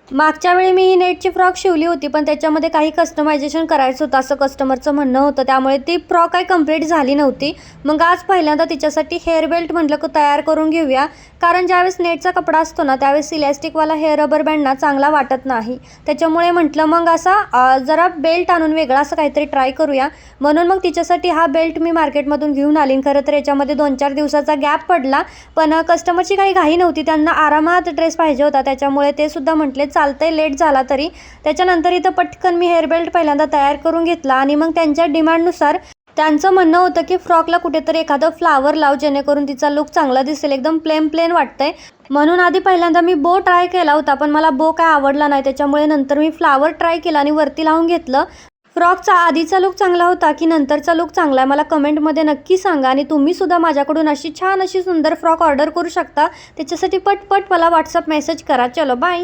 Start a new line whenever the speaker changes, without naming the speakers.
मागच्या वेळी मी ही नेटची फ्रॉक शिवली होती, पण त्याच्यामध्ये काही कस्टमायझेशन करायचं होतं असं कस्टमरचं म्हणणं होतं, त्यामुळे ती फ्रॉक काही कंप्लीट झाली नव्हती. मग आज पहिल्यांदा तिच्यासाठी हेअर बेल्ट म्हटलं की तयार करून घेऊया, कारण ज्यावेळेस नेटचा कपडा असतो ना त्यावेळेस इलॅस्टिकवाला हेअर रबर बँड ना चांगला वाटत नाही. त्याच्यामुळे म्हटलं मग असा जरा बेल्ट आणून वेगळा असं काहीतरी ट्राय करूया. म्हणून मग तिच्यासाठी हा बेल्ट मी मार्केटमधून घेऊन आली. खरं तर याच्यामध्ये 2-4 दिवसाचा गॅप पडला, पण कस्टमरची काही घाई नव्हती, त्यांना आरामात ड्रेस पाहिजे होता, त्याच्यामुळे ते सुद्धा म्हटले चालतंय लेट झाला तरी. त्याच्यानंतर इथं पटकन मी हेअर बेल्ट पहिल्यांदा तयार करून घेतला आणि मग त्यांच्या डिमांडनुसार त्यांचं म्हणणं होतं की फ्रॉकला कुठेतरी एखादं फ्लावर लाव, जेणेकरून तिचा लुक चांगला दिसेल. एकदम प्लेन वाटतंय म्हणून आधी पहिल्यांदा मी बो ट्राय केला होता, पण मला बो काय आवडला नाही, त्याच्यामुळे नंतर मी फ्लावर ट्राय केला आणि वरती लावून घेतलं. फ्रॉकचा आधीचा लुक चांगला होता की नंतरचा लुक चांगला आहे मला कमेंटमध्ये नक्की सांगा. आणि तुम्हीसुद्धा माझ्याकडून अशी छान अशी सुंदर फ्रॉक ऑर्डर करू शकता. त्याच्यासाठी पटपट मला व्हॉट्सअप मेसेज करा. चलो बाय.